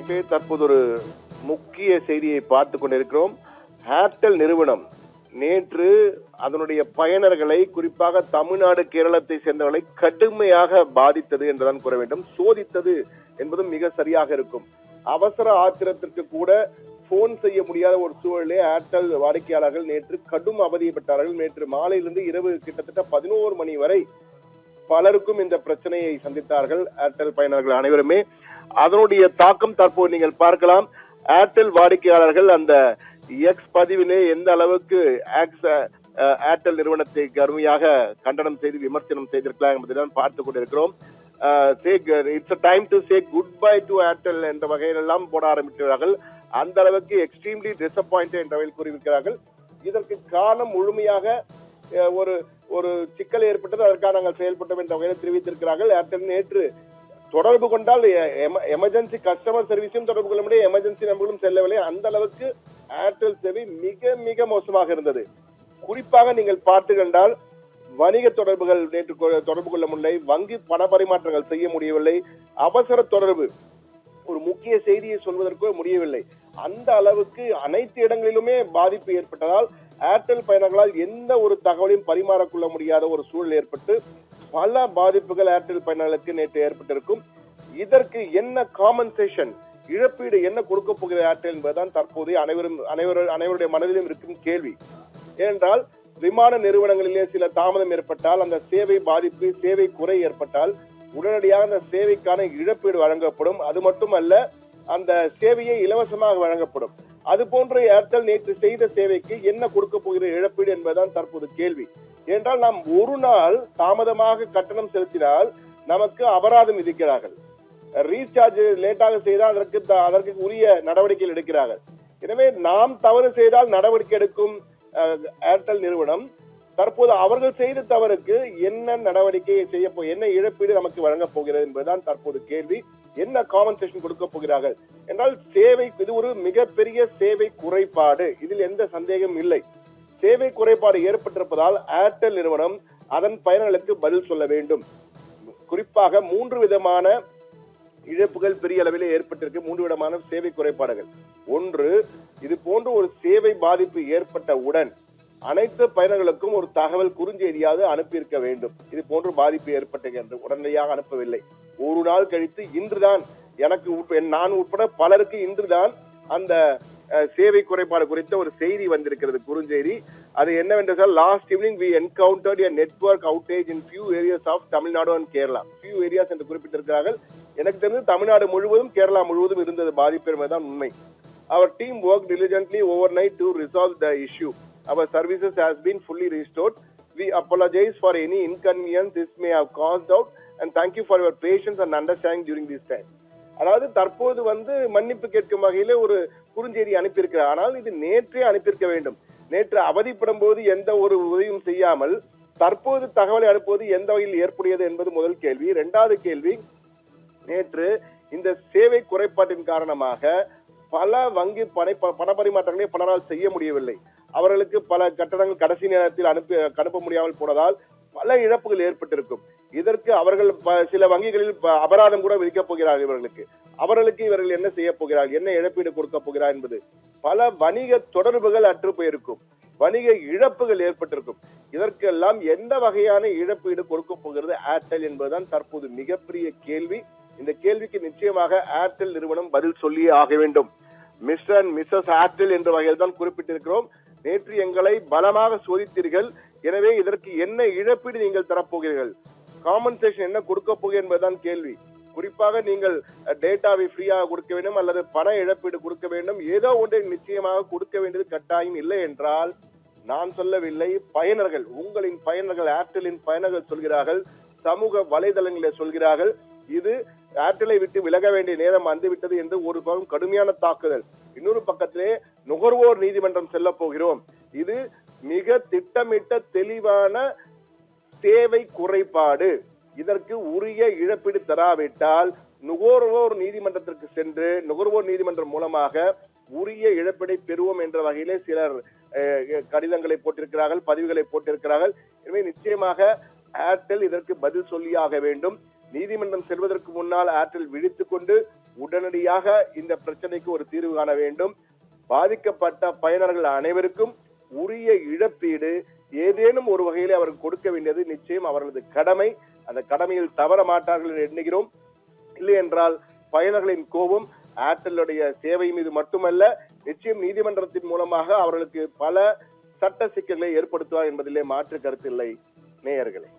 நேற்றைய தற்போது ஒரு முக்கிய செய்தியை பார்த்து கொண்டிருக்கிறோம். ஏர்டெல் நிறுவனம் நேற்று அதனுடைய பயனர்களை, குறிப்பாக தமிழ்நாடு கேரளத்தை சேர்ந்தவர்களை கடுமையாக பாதித்தது என்றுதான் கூற வேண்டும். சோதித்தது என்பதும் மிக சரியாக இருக்கும். அவசர ஆத்திரத்திற்கு கூட போன் செய்ய முடியாத ஒரு சூழலே ஏர்டெல் வாடிக்கையாளர்கள் நேற்று கடும் அவதிப்பட்டார்கள். நேற்று மாலையிலிருந்து இரவு கிட்டத்தட்ட 11 மணி வரை பலருக்கும் இந்த பிரச்சனையை சந்தித்தார்கள் ஏர்டெல் பயனர்கள் அனைவருமே. அதனுடைய தாக்கம் தற்போது நீங்கள் பார்க்கலாம். ஏர்டெல் வாடிக்கையாளர்கள் அந்த எக்ஸ் பதிவிலே எந்த அளவுக்கு ஏர்டெல் நிறுவனத்தை கடுமையாக கண்டனம் செய்து விமர்சனம் செய்திருக்கலாம் என்பதைதான் பார்த்துக் கொண்டிருக்கிறோம். It's time to say good bye to Airtel என்ற வகையில் எல்லாம் போட ஆரம்பிக்கிறார்கள். அந்த அளவுக்கு எக்ஸ்ட்ரீம்லி டிசப்பாயிண்டட் என்ற வகையில் கூறியிருக்கிறார்கள். இதற்கு காரணம் முழுமையாக ஒரு சிக்கல் ஏற்பட்டது, அதற்காக நாங்கள் செயல்பட்டோம் என்ற வகையில் தெரிவித்திருக்கிறார்கள். ஏர்டெல் நேற்று தொடர்பு கொண்டால் எமர்ஜென்சி கஸ்டமர் சர்வீஸும் தொடர்பு கொள்ள முடியும், எமர்ஜென்சி நம்பர்களும் செல்லவில்லை. அந்த அளவுக்கு ஏர்டெல் சேவை மிக மிக மோசமாக இருந்தது. குறிப்பாக நீங்கள் பார்த்து கண்டால் வணிக தொடர்புகள் நேற்று தொடர்பு கொள்ள முடியலை, வங்கி பண பரிமாற்றங்கள் செய்ய முடியவில்லை, அவசர தொடர்பு ஒரு முக்கிய செய்தியை சொல்வதற்கோ முடியவில்லை. அந்த அளவுக்கு அனைத்து இடங்களிலுமே பாதிப்பு ஏற்பட்டதால் ஏர்டெல் பயனர்களால் எந்த ஒரு தகவலையும் பரிமாறக்கொள்ள முடியாத ஒரு சூழல் ஏற்பட்டு பல பாதிப்புகள் ஏர்டெல் பயனர்களுக்கு நேற்று ஏற்பட்டிருக்கும். இதற்கு என்ன காம்பன்சேஷன், இழப்பீடு என்ன கொடுக்க போகிற ஏர்டெல் என்பதுதான் தற்போது அனைவருடைய மனதிலும் இருக்கும் கேள்வி. ஏனென்றால் விமான நிறுவனங்களிலே சில தாமதம் ஏற்பட்டால், அந்த சேவை பாதிப்பு, சேவை குறை ஏற்பட்டால் உடனடியாக அந்த சேவைக்கான இழப்பீடு வழங்கப்படும். அது மட்டுமல்ல, அந்த சேவையை இலவசமாக வழங்கப்படும். அது போன்ற ஏர்டெல் நேற்று செய்த சேவைக்கு என்ன கொடுக்க போகிற இழப்பீடு என்பதுதான் தற்போது கேள்வி. என்றால் நாம் ஒரு நாள் தாமதமாக கட்டணம் செலுத்தினால் நமக்கு அபராதம் விதிக்கிறார்கள். ரீசார்ஜ் லேட்டாக செய்தால் அதற்கு உரிய நடவடிக்கைகள் எடுக்கிறார்கள். எனவே நாம் தவறு செய்தால் நடவடிக்கை எடுக்கும் ஏர்டெல் நிறுவனம் தற்போது அவர்கள் செய்த தவறுக்கு என்ன நடவடிக்கை என்ன இழப்பீடு நமக்கு வழங்கப் போகிறது என்பதுதான் தற்போது கேள்வி. என்ன காம்பன்சேஷன் கொடுக்க போகிறார்கள் என்றால் இது ஒரு மிகப்பெரிய சேவை குறைபாடு, இதில் எந்த சந்தேகம் இல்லை. சேவை குறைபாடு ஏற்பட்டிருப்பதால் ஏர்டெல் நிறுவனம் அதன் பயனர்களுக்கு பதில் சொல்ல வேண்டும். குறிப்பாக 3 விதமான இழப்புகள் பெரிய அளவிலே ஏற்பட்டிருக்கு. 3 விதமான சேவை குறைபாடுகள். ஒன்று, இது போன்ற ஒரு சேவை பாதிப்பு ஏற்பட்டவுடன் அனைத்து பயனர்களுக்கும் ஒரு தகவல் குறுஞ்செய்தியாவது அனுப்பியிருக்க வேண்டும். இது போன்ற பாதிப்பு ஏற்பட்டது என்று உடனடியாக அனுப்பவில்லை. ஒரு நாள் கழித்து இன்றுதான் நான் உட்பட பலருக்கு இன்றுதான் அந்த சேவை குறைபாடு குறித்த ஒரு செய்தி வந்திருக்கிறது, குறுஞ்செய்தி. அது என்னவென்றால், last evening we encountered a network outage in few areas of Tamil Nadu and Kerala. few areas என்று குறிப்பிட்டிருக்கிறார்கள். எனக்கு தெரிந்து தமிழ்நாடு முழுவதும் கேரளா முழுவதும் இருந்தது பாதிப்பு என்பதுதான் உண்மை. Our team worked diligently overnight to resolve the issue. Our services has been fully restored. We apologize for any inconvenience this may have caused out and thank you for your patience and understanding during this time. அதாவது தற்போது மன்னிப்பு கேட்கும் வகையில ஒரு குறுஞ்செய்தி அனுப்பியிருக்கிறார். ஆனால் இது நேற்றே அனுப்பியிருக்க வேண்டும். நேற்று அவதிப்படும் போது எந்த ஒரு உதவியும் செய்யாமல் தற்போது தகவலை அனுப்புவது எந்த வகையில் ஏற்புடையது என்பது முதல் கேள்வி. 2வது கேள்வி, நேற்று இந்த சேவை குறைபாட்டின் காரணமாக பல வங்கி பண பரிமாற்றங்களை பலரால் செய்ய முடியவில்லை. அவர்களுக்கு பல கட்டணங்கள் கடைசி நேரத்தில் அனுப்ப முடியாமல் போனதால் பல இழப்புகள் ஏற்பட்டிருக்கும். இதற்கு அவர்கள் சில வங்கிகளில் அபராதம் கூட விதிக்கப் போகிறார்கள். அவர்களுக்கு இவர்கள் என்ன செய்ய போகிறார்கள், என்ன இழப்பீடு கொடுக்க போகிறார் என்பது. பல வணிக தொடர்புகள் அற்று போயிருக்கும், வணிக இழப்புகள் ஏற்பட்டிருக்கும். இதற்கெல்லாம் எந்த வகையான இழப்பீடு கொடுக்க போகிறது ஏர்டெல் என்பதுதான் தற்போது மிகப்பெரிய கேள்வி. இந்த கேள்விக்கு நிச்சயமாக ஏர்டெல் நிறுவனம் பதில் சொல்லியே ஆக வேண்டும். மிஸ்டர் அண்ட் மிஸ்ஸஸ் ஏர்டெல் என்ற வகையில் தான் குறிப்பிட்டிருக்கிறோம். நேற்று எங்களை பலமாக சோதித்தீர்கள், எனவே இதற்கு என்ன இழப்பீடு நீங்கள் தரப்போகிறீர்கள், காம்பன்சேஷன் என்ன கொடுக்க போகிறீர்கள் என்பதுதான் கேள்வி. குறிப்பாக நீங்கள் டேட்டாவை ஃப்ரீயாக கொடுக்க வேண்டும் அல்லது பண இழப்பீடு கொடுக்க வேண்டும், ஏதோ ஒன்றை நிச்சயமாக கொடுக்க வேண்டியது கட்டாயம். இல்லை என்றால் நான் சொல்லவில்லை, பயனர்கள், உங்களின் பயனர்கள், ஏர்டெல்லின் பயனர்கள் சொல்கிறார்கள், சமூக வலைதளங்களில் சொல்கிறார்கள், இது ஏர்டெலை விட்டு விலக வேண்டிய நேரம் வந்துவிட்டது என்று ஒரு பக்கம் கடுமையான தாக்குதல், இன்னொரு பக்கத்திலே நுகர்வோர் நீதிமன்றம் செல்ல போகிறோம். இது மிக திட்டமிட்ட தெளிவான சேவை குறைபாடு. இதற்கு உரிய இழப்பீடு தராவிட்டால் நுகர்வோர் நீதிமன்றத்திற்கு சென்று நுகர்வோர் நீதிமன்றம் மூலமாக உரிய இழப்பீடை பெறுவோம் என்ற வகையிலே சிலர் கடிதங்களை போட்டிருக்கிறார்கள், பதிவுகளை போட்டிருக்கிறார்கள். எனவே நிச்சயமாக ஏர்டெல் இதற்கு பதில் சொல்லியாக வேண்டும். நீதிமன்றம் செல்வதற்கு முன்னால் ஏர்டெல் விழித்துக் கொண்டு உடனடியாக இந்த பிரச்சனைக்கு ஒரு தீர்வு காண வேண்டும். பாதிக்கப்பட்ட பயனர்கள் அனைவருக்கும் உரிய இழப்பீடு ஏதேனும் ஒரு வகையிலே அவருக்கு கொடுக்க வேண்டியது நிச்சயம் அவர்களது கடமை. அந்த கடமையில் தவற மாட்டார்கள் என்று எண்ணுகிறோம். இல்லை என்றால் பயனர்களின் கோபம் ஏர்டெல்லுடைய சேவை மீது மட்டுமல்ல, நிச்சயம் நீதிமன்றத்தின் மூலமாக அவர்களுக்கு பல சட்ட சிக்கல்களை ஏற்படுத்துவார் என்பதிலே மாற்று கருத்து இல்லை. நேயர்களே.